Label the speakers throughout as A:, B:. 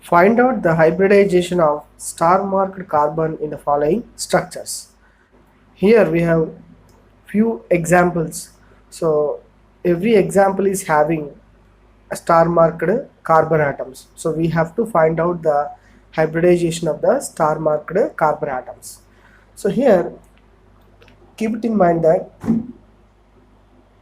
A: Find out the hybridization of star-marked carbon in the following structures. Here we have few examples. So every example is having a star-marked carbon atoms. So we have to find out the hybridization of the star-marked carbon atoms. So here keep it in mind that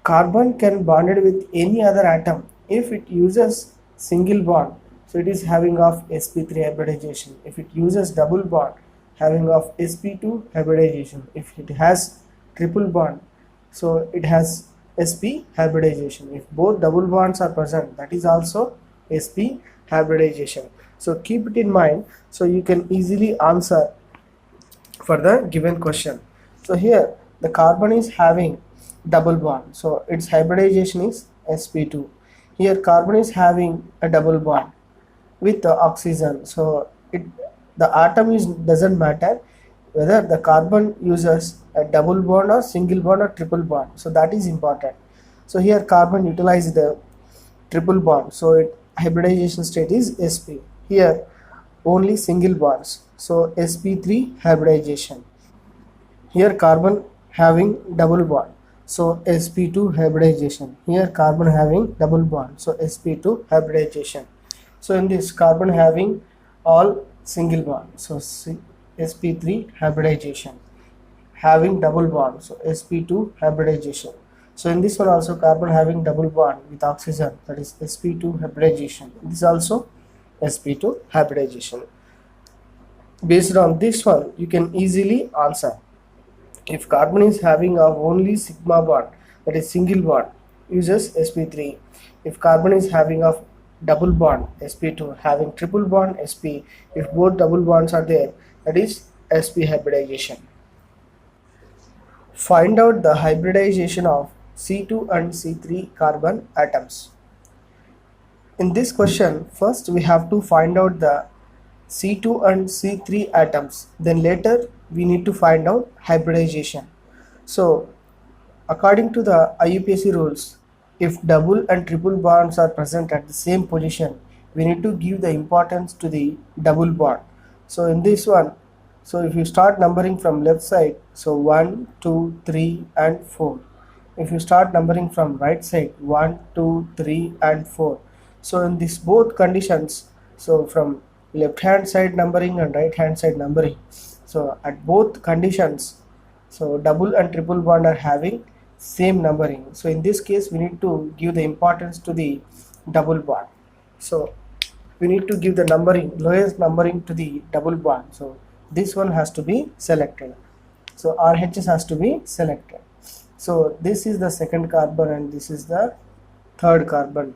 A: carbon can bonded with any other atom if it uses single bond, so it is having of sp3 hybridization. If it uses double bond, having of sp2 hybridization. If it has triple bond, so it has sp hybridization. If both double bonds are present, that is also sp hybridization. So keep it in mind so you can easily answer for the given question. So here the carbon is having double bond, so its hybridization is sp2. Here carbon is having a double bond with the oxygen, so the atom is doesn't matter whether the carbon uses a double bond or single bond or triple bond, so that is important. So here carbon utilizes the triple bond, so it hybridization state is sp. Here only single bonds, so sp3 hybridization. Here carbon having double bond, so sp2 hybridization. Here carbon having double bond, so sp2 hybridization. So in this carbon having all single bond, so sp3 hybridization. Having double bond, so sp2 hybridization. So in this one also carbon having double bond with oxygen, that is sp2 hybridization. This also sp2 hybridization. Based on this one you can easily answer. If carbon is having a only sigma bond, that is single bond, uses sp3. If carbon is having a double bond, sp2, having triple bond, sp. If both double bonds are there, that is sp hybridization. Find out the hybridization of C2 and C3 carbon atoms. In this question, first we have to find out the C2 and C3 atoms, then later we need to find out hybridization. So according to the IUPAC rules, if double and triple bonds are present at the same position, we need to give the importance to the double bond. So in this one, so if you start numbering from left side, so 1, 2, 3 and 4. If you start numbering from right side, 1, 2, 3 and 4. So in this both conditions, so from left hand side numbering and right hand side numbering, so at both conditions, so double and triple bond are having same numbering. So in this case we need to give the importance to the double bond. So we need to give the numbering, lowest numbering to the double bond. So this one has to be selected. So RHS has to be selected. So this is the second carbon and this is the third carbon.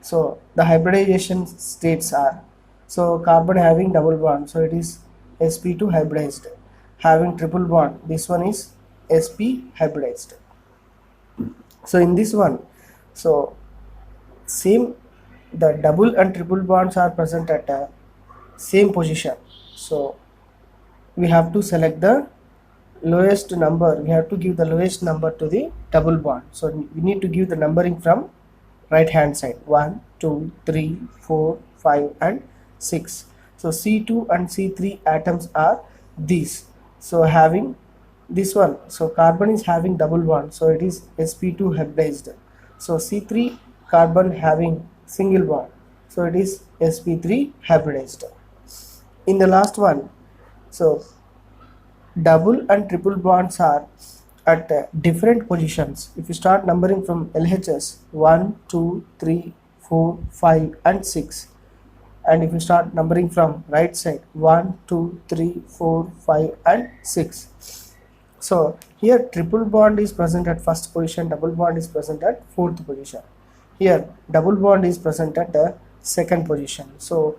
A: So the hybridization states are, so carbon having double bond, so it is sp2 hybridized. Having triple bond, this one is sp hybridized. So in this one, so same, the double and triple bonds are present at a same position, so we have to select the lowest number. We have to give the lowest number to the double bond, so we need to give the numbering from right hand side, 1, 2, 3, 4, 5 and 6. So C2 and C3 atoms are these. So having this one, so carbon is having double bond, so it is sp2 hybridized. So C3 carbon having single bond, so it is sp3 hybridized. In the last one, so double and triple bonds are at different positions. If you start numbering from LHS, 1, 2, 3, 4, 5 and 6. And if you start numbering from right side, 1, 2, 3, 4, 5 and 6. So here triple bond is present at first position, double bond is present at fourth position. Here double bond is present at the second position. So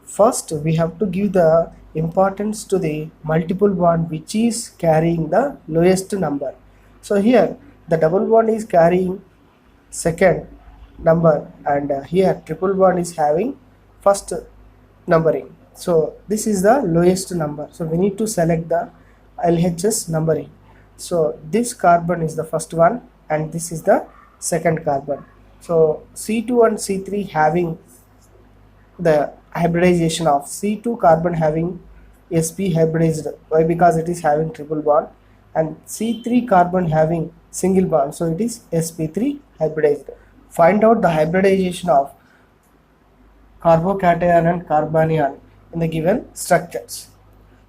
A: first we have to give the importance to the multiple bond which is carrying the lowest number. So here the double bond is carrying second number and here triple bond is having first numbering. So this is the lowest number, so we need to select the LHS numbering. So this carbon is the first one and this is the second carbon. So C2 and C3 having the hybridization of C2 carbon having sp hybridized. Why? Because it is having triple bond, and C3 carbon having single bond, so it is sp3 hybridized. Find out the hybridization of carbocation and carbanion in the given structures.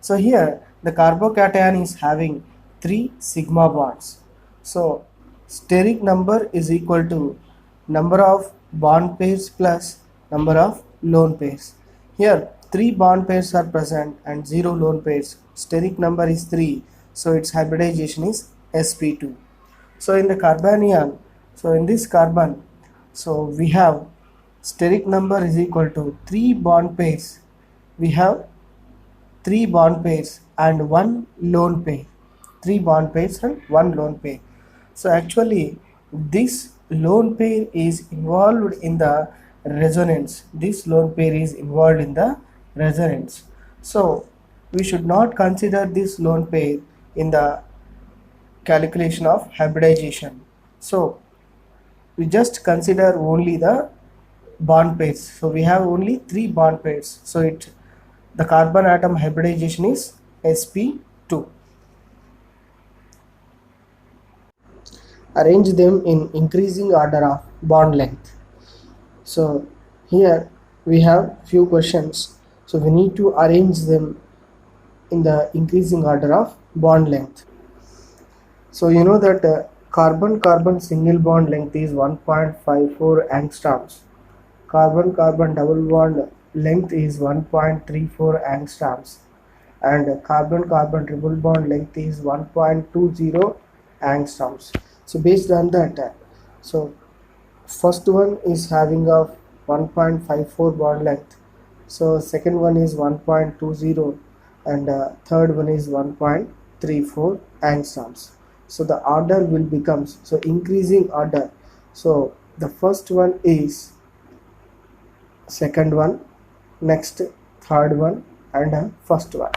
A: So here the carbocation is having 3 sigma bonds. So steric number is equal to number of bond pairs plus number of lone pairs. Here 3 bond pairs are present and 0 lone pairs. Steric number is 3, so its hybridization is sp2. So in the carbanion, so in this carbon, so we have steric number is equal to 3 bond pairs. We have 3 bond pairs and 1 lone pair. 3 bond pairs and 1 lone pair. So actually this lone pair is involved in the resonance. This lone pair is involved in the resonance. So we should not consider this lone pair in the calculation of hybridization. So we just consider only the bond pairs. So we have only 3 bond pairs. So the carbon atom hybridization is sp2. Arrange them in increasing order of bond length. So here we have few questions. So we need to arrange them in the increasing order of bond length. So you know that carbon-carbon single bond length is 1.54 angstroms. Carbon-carbon double bond length is 1.34 angstroms, and carbon-carbon triple bond length is 1.20 angstroms. So based on that, so first one is having a 1.54 bond length, so second one is 1.20, and third one is 1.34 angstroms. So the order will becomes, so increasing order. So the first one is second one, next third one, and first one.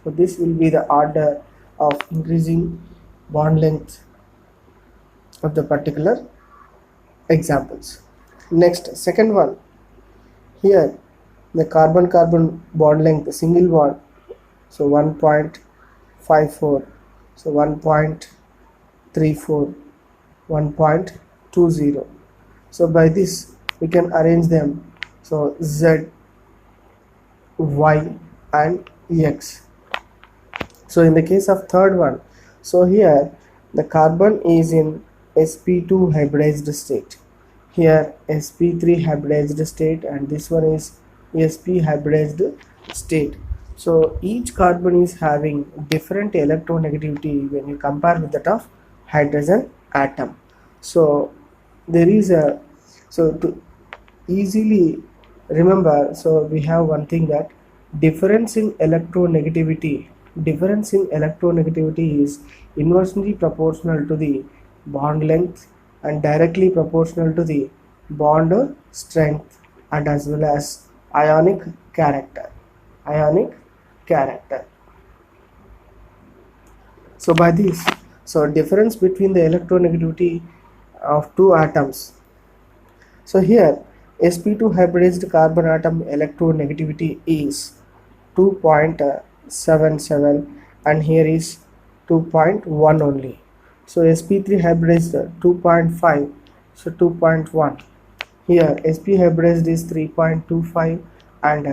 A: So this will be the order of increasing bond length of the particular examples. Next, second one, here the carbon-carbon bond length single bond, so 1.54, so 1.34, 1.20. So by this we can arrange them, so Z, Y and X. So in the case of third one, so here the carbon is in sp2 hybridized state, here sp3 hybridized state, and this one is sp hybridized state. So each carbon is having different electronegativity when you compare with that of hydrogen atom. So there is a, so to easily remember, so we have one thing, that difference in electronegativity is inversely proportional to the bond length and directly proportional to the bond strength, and as well as ionic character. So by this, so difference between the electronegativity of two atoms. So here sp2 hybridized carbon atom electronegativity is 2.77, and here is 2.1 only. So sp3 hybridized 2.5, so 2.1. Here sp hybridized is 3.25 and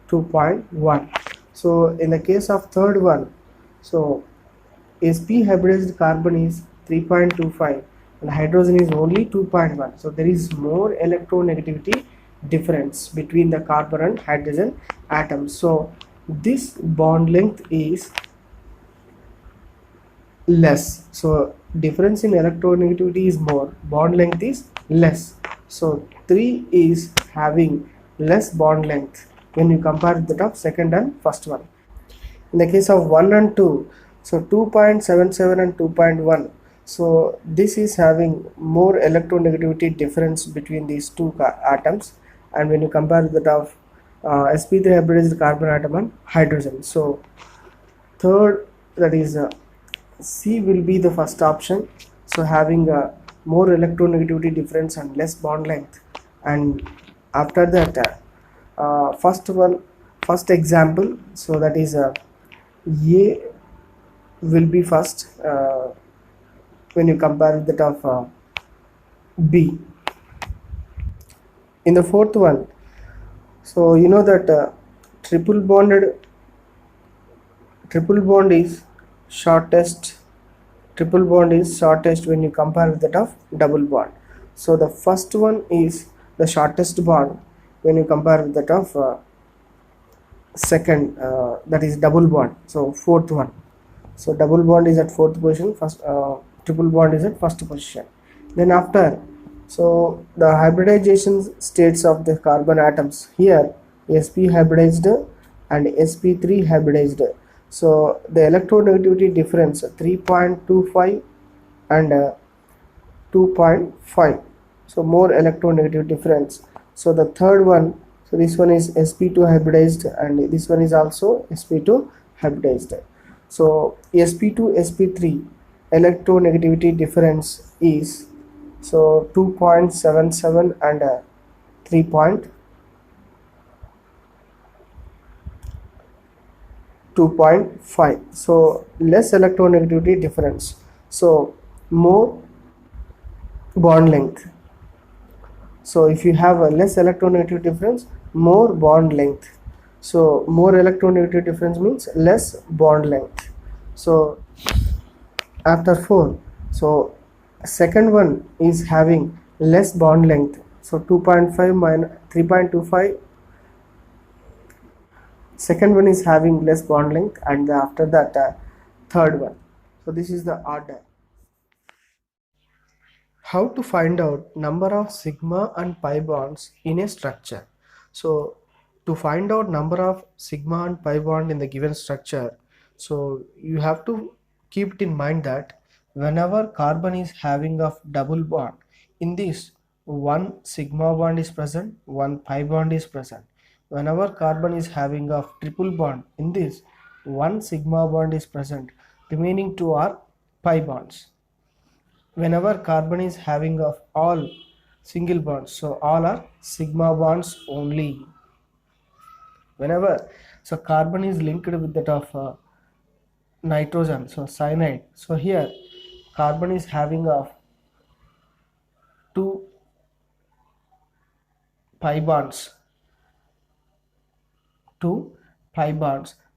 A: 2.1. So in the case of third one, so sp hybridized carbon is 3.25 and hydrogen is only 2.1. So there is more electronegativity difference between the carbon and hydrogen atoms. So this bond length is less. So difference in electronegativity is more, bond length is less. So 3 is having less bond length when you compare with that of second and first one. In the case of 1 and 2, so 2.77 and 2.1, so this is having more electronegativity difference between these two atoms, and when you compare with that of sp3 hybridized carbon atom and hydrogen. So third, that is C will be the first option, so having a more electronegativity difference and less bond length, and after that first example, so that is A will be first when you compare with that of B. In the fourth one, so you know that triple bond is shortest. Triple bond is shortest when you compare with that of double bond. So the first one is the shortest bond when you compare with that of second, that is double bond. So fourth one. So double bond is at fourth position. First triple bond is at first position. Then after, so the hybridization states of the carbon atoms, here sp hybridized and sp3 hybridized. So the electronegativity difference 3.25 and 2.5. So more electronegative difference. So the third one, so this one is sp2 hybridized and this one is also sp2 hybridized. So sp2 sp3 electronegativity difference is so 2.77 and 3.2.5. So less electronegativity difference, so more bond length. So if you have a less electronegativity difference, more bond length. So more electronegativity difference means less bond length. So after 4, so second one is having less bond length, so 2.5 minus 3.25. Second one is having less bond length, and after that third one. So this is the order. How to find out number of sigma and pi bonds in a structure? So to find out number of sigma and pi bond in the given structure, so you have to keep it in mind that whenever carbon is having of double bond, in this one sigma bond is present, one pi bond is present. Whenever carbon is having of triple bond, in this one sigma bond is present, remaining two are pi bonds. Whenever carbon is having of all single bonds, so all are sigma bonds only. Whenever, so carbon is linked with that of nitrogen, so cyanide, so here carbon is having of two pi bonds,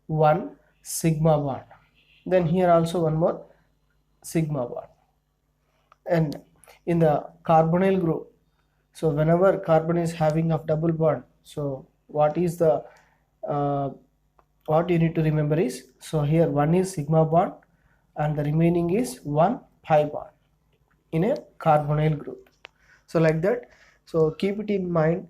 A: one sigma bond, then here also one more sigma bond. And in the carbonyl group, so whenever carbon is having of double bond, so what is the what you need to remember is, so here one is sigma bond and the remaining is one pi bond in a carbonyl group. So like that, so keep it in mind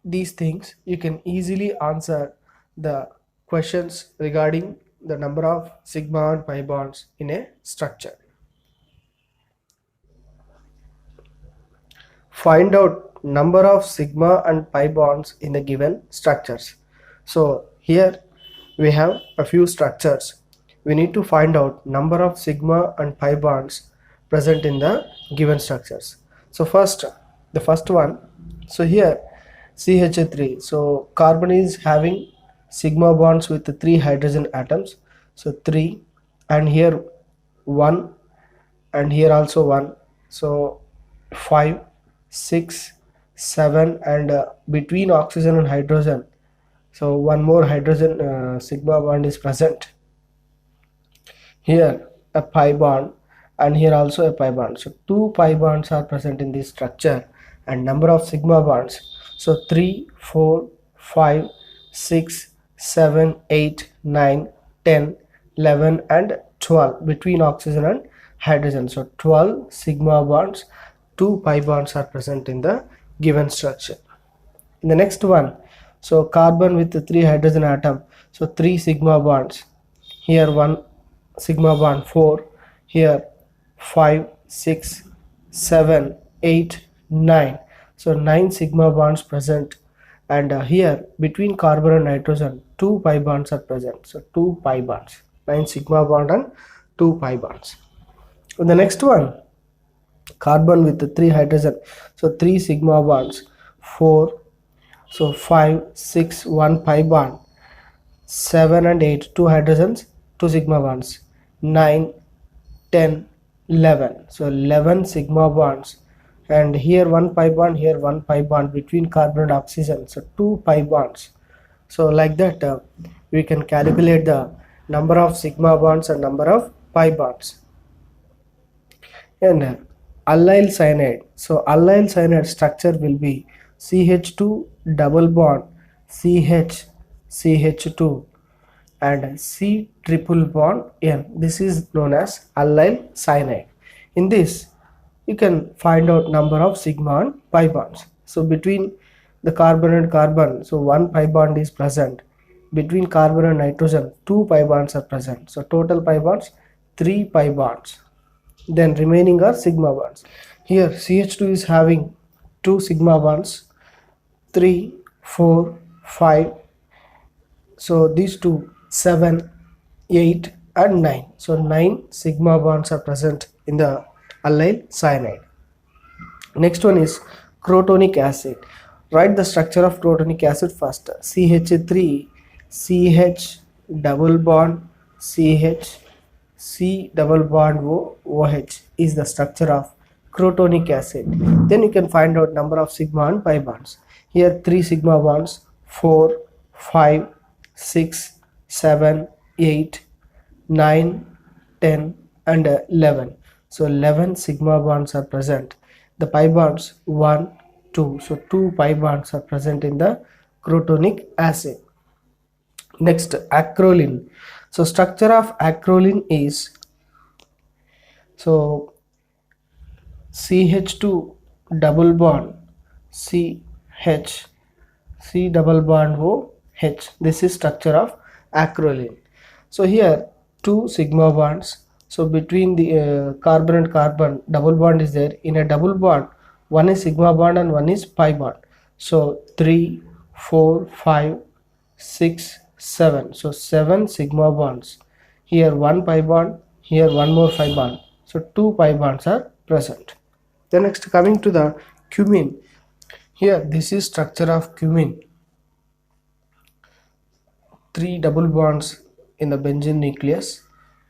A: these things, you can easily answer the questions regarding the number of sigma and pi bonds in a structure. Find out number of sigma and pi bonds in the given structures. So here we have a few structures. We need to find out number of sigma and pi bonds present in the given structures. So the first one, so here CH3, so carbon is having sigma bonds with the 3 hydrogen atoms, so 3, and here 1, and here also 1, so 5, 6, 7, and between oxygen and hydrogen, so one more hydrogen sigma bond is present. Here a pi bond and here also a pi bond, so 2 pi bonds are present in this structure. And number of sigma bonds, so 3, 4, 5, 6, 7, 8, 9, 10, 11 and 12 between oxygen and hydrogen, so 12 sigma bonds, 2 pi bonds are present in the given structure. In the next one, so carbon with the 3 hydrogen atom, so 3 sigma bonds, here 1 sigma bond, 4, here 5, 6, 7, 8, 9, so 9 sigma bonds present. And here between carbon and nitrogen 2 pi bonds are present, so 2 pi bonds, 9 sigma bond and 2 pi bonds. In the next one, carbon with the 3 hydrogen, so 3 sigma bonds, 4, So 5, 6, 1 pi bond, 7 and 8, 2 hydrogens, 2 sigma bonds, 9, 10, 11. So 11 sigma bonds, and here 1 pi bond, here 1 pi bond between carbon and oxygen. So 2 pi bonds. So like that we can calculate the number of sigma bonds and number of pi bonds. And allyl cyanide. So allyl cyanide structure will be CH2 double bond CH CH2 and C triple bond N. This is known as allyl cyanide. In this you can find out number of sigma and pi bonds. So between the carbon and carbon, so 1 pi bond is present. Between carbon and nitrogen, 2 pi bonds are present. So total pi bonds 3 pi bonds. Then remaining are sigma bonds. Here CH2 is having 2 sigma bonds, 3, 4, 5. So these two, 7, 8 and 9. So 9 sigma bonds are present in the allyl cyanide. Next one is crotonic acid. Write the structure of crotonic acid first. CH3, CH double bond, CH, C double bond O, OH is the structure of crotonic acid. Then you can find out number of sigma and pi bonds. Here 3 sigma bonds, 4, 5, 6, 7, 8, 9, 10 and 11. So 11 sigma bonds are present. The pi bonds 1, 2. So 2 pi bonds are present in the crotonic acid. Next, acrolein. So structure of acrolein is, so CH2 double bond CH, C double bond O H. This is structure of acrolein. So here 2 sigma bonds. So between the carbon and carbon, double bond is there. In a double bond, one is sigma bond and one is pi bond. So 3, 4, 5, 6, 7. So 7 sigma bonds. Here 1 pi bond, here one more pi bond. So 2 pi bonds are present. Then next, coming to the cumene. Here this is structure of cumene. 3 double bonds in the benzene nucleus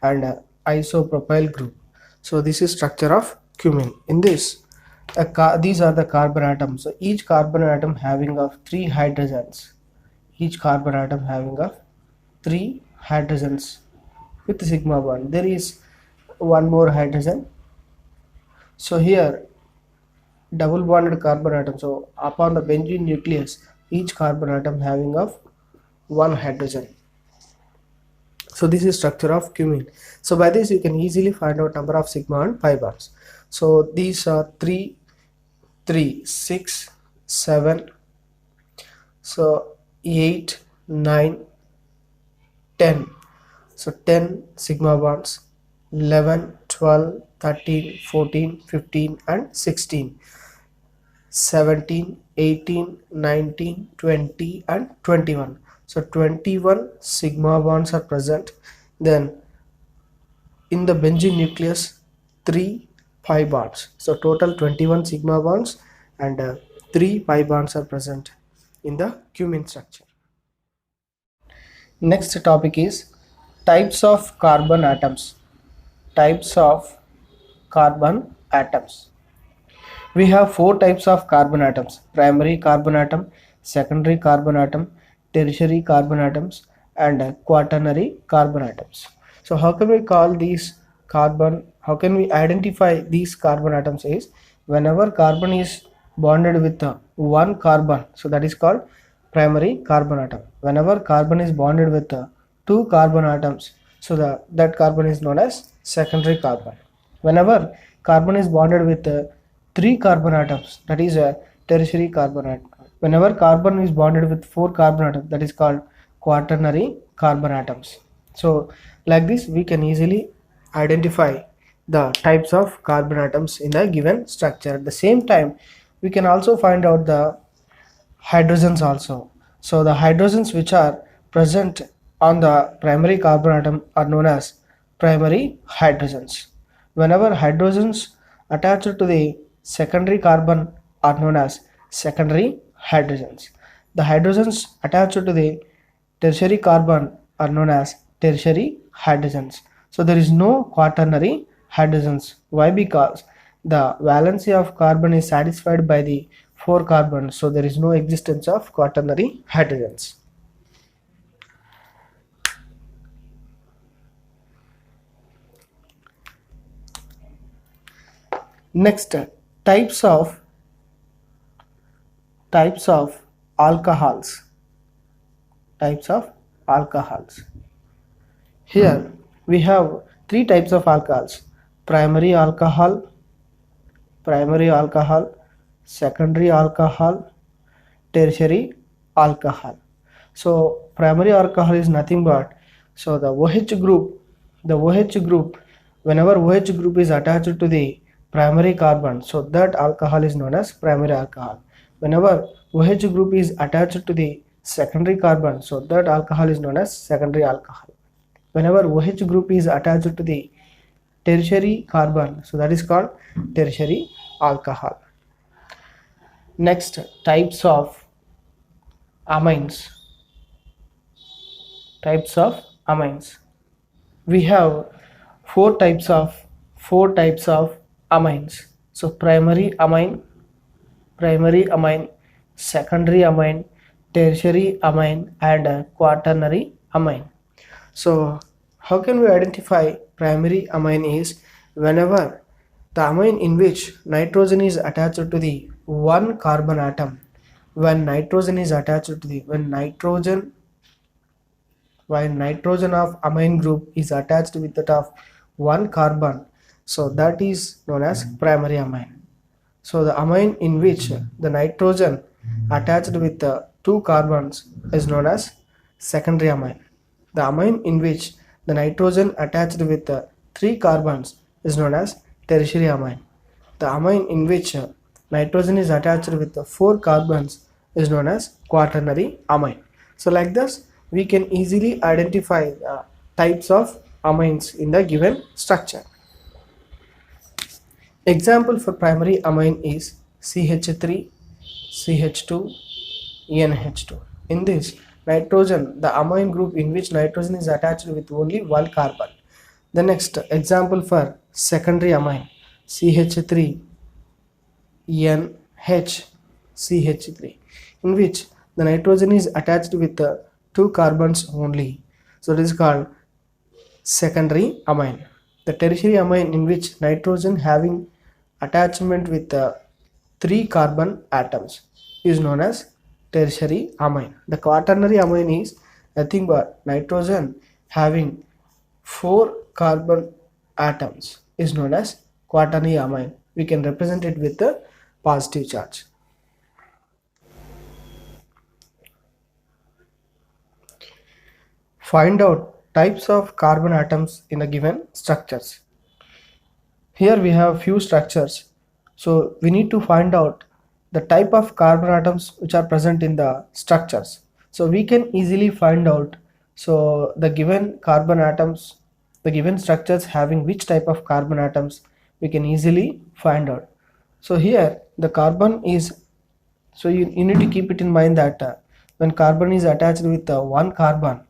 A: and isopropyl group. So this is structure of cumene. In this, these are the carbon atoms. So each carbon atom having of 3 hydrogens. Each carbon atom having of 3 hydrogens with sigma bond. There is one more hydrogen. So here double bonded carbon atom. So upon the benzene nucleus, each carbon atom having of 1 hydrogen. So this is structure of cumene. So by this you can easily find out number of sigma and pi bonds. So these are 3, 6, 7, so 8, 9, 10. So 10 sigma bonds, 11, 12, 13, 14, 15 and 16, 17, 18, 19, 20 and 21. So 21 sigma bonds are present. Then in the benzene nucleus 3 pi bonds. So total 21 sigma bonds and 3 pi bonds are present in the cumene structure. Next topic is types of carbon atoms. Types of carbon atoms. We have 4 types of carbon atoms: primary carbon atom, secondary carbon atom, tertiary carbon atoms and quaternary carbon atoms. So how can we call these carbon, how can we identify these carbon atoms is, whenever carbon is bonded with one carbon, so that is called primary carbon atom. Whenever carbon is bonded with 2 carbon atoms, so that carbon is known as secondary carbon. Whenever carbon is bonded with 3 carbon atoms, that is a tertiary carbon atom. Whenever carbon is bonded with 4 carbon atoms, that is called quaternary carbon atoms. So like this we can easily identify the types of carbon atoms in a given structure. At the same time we can also find out the hydrogens also. So the hydrogens which are present on the primary carbon atom are known as primary hydrogens. Whenever hydrogens attached to the secondary carbon are known as secondary hydrogens. The hydrogens attached to the tertiary carbon are known as tertiary hydrogens. So there is no quaternary hydrogens. Why? Because the valency of carbon is satisfied by the 4 carbons. So there is no existence of quaternary hydrogens. Next, types of alcohols. Types of alcohols. Here we have 3 types of alcohols: primary alcohol, secondary alcohol, tertiary alcohol. So primary alcohol is nothing but, so the OH group, whenever OH group is attached to the primary carbon, so that alcohol is known as primary alcohol. Whenever OH group is attached to the secondary carbon, so that alcohol is known as secondary alcohol. Whenever OH group is attached to the tertiary carbon, so that is called tertiary alcohol. Next, types of amines. We have four types of amines. So primary amine, secondary amine, tertiary amine, and quaternary amine. So how can we identify primary amine? Is whenever the amine in which nitrogen is attached to the one carbon atom. When nitrogen of amine group is attached with that of one carbon, so that is known as primary amine. So the amine in which the nitrogen attached with the two carbons is known as secondary amine. The amine in which the nitrogen attached with the three carbons is known as tertiary amine. The amine in which nitrogen is attached with the four carbons is known as quaternary amine. So like this, we can easily identify types of amines in the given structure. Example for primary amine is CH3, CH2, NH2. In this, nitrogen, the amine group in which nitrogen is attached with only one carbon. The next example for secondary amine, CH3, NH, CH3, in which the nitrogen is attached with two carbons only. So this is called secondary amine. The tertiary amine in which nitrogen having attachment with three carbon atoms is known as tertiary amine. The quaternary amine is nothing but nitrogen having four carbon atoms is known as quaternary amine. We can represent it with the positive charge. Find out types of carbon atoms in the given structures. Here we have few structures, so we need to find out the type of carbon atoms which are present in the structures. So we can easily find out, so the given carbon atoms, the given structures having which type of carbon atoms, we can easily find out. So here the carbon is, so you need to keep it in mind that when carbon is attached with one carbon,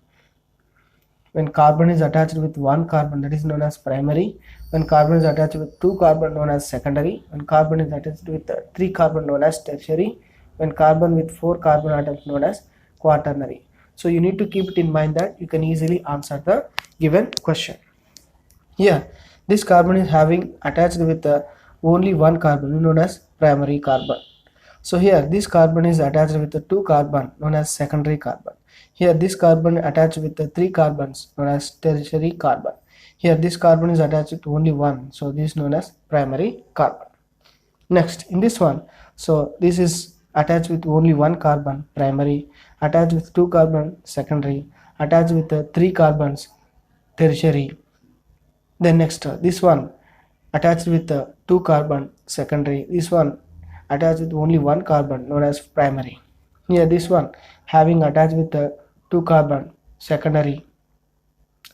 A: that is known as primary. When carbon is attached with two carbon, known as secondary. When carbon is attached with three carbon, known as tertiary. When carbon with four carbon atoms, known as quaternary. So you need to keep it in mind that you can easily answer the given question. Here this carbon is having attached with only one carbon, known as primary carbon. So here this carbon is attached with the two carbon, known as secondary carbon. Here this carbon attached with the three carbons, known as tertiary carbon. Here this carbon is attached with only one, so this is known as primary carbon. Next, in this one, so this is attached with only one carbon, primary, attached with two carbon, secondary, attached with three carbons, tertiary. Then next, this one attached with two carbon, secondary. This one attached with only one carbon, known as primary. Here this one having attached with two carbon, secondary.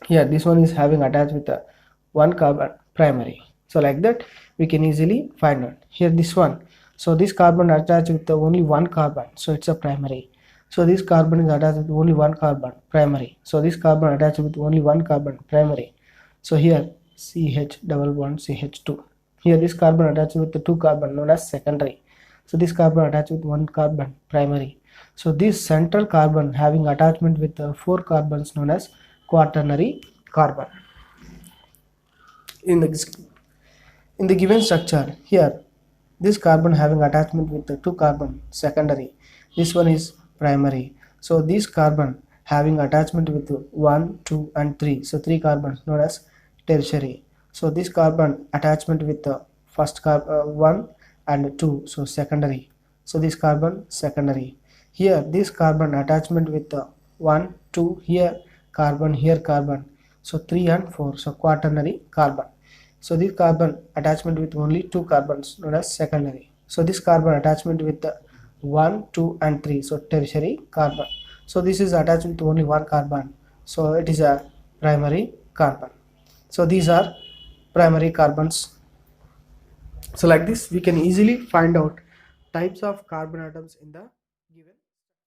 A: Here this one is having attached with one carbon, primary. So like that we can easily find out. Here this one, so this carbon attached with only one carbon, so it's a primary. So this carbon is attached with only one carbon primary. So this carbon attached with only one carbon primary. So here CH double bond CH2. Here this carbon attached with the two carbon known as secondary. So this carbon attached with one carbon primary. So this central carbon having attachment with four carbons known as quaternary carbon. In the given structure, here this carbon having attachment with the two carbon secondary, this one is primary. So this carbon having attachment with 1, 2 and 3, so 3 carbons known as tertiary. So this carbon attachment with the first carbon 1 and 2, so secondary. So this carbon secondary. Here this carbon attachment with the 1, 2, here carbon, so 3 and 4, so quaternary carbon. So this carbon attachment with only two carbons known as secondary. So this carbon attachment with the 1, 2 and 3, so tertiary carbon. So this is attached with only one carbon, so it is a primary carbon. So these are primary carbons. So like this we can easily find out types of carbon atoms in the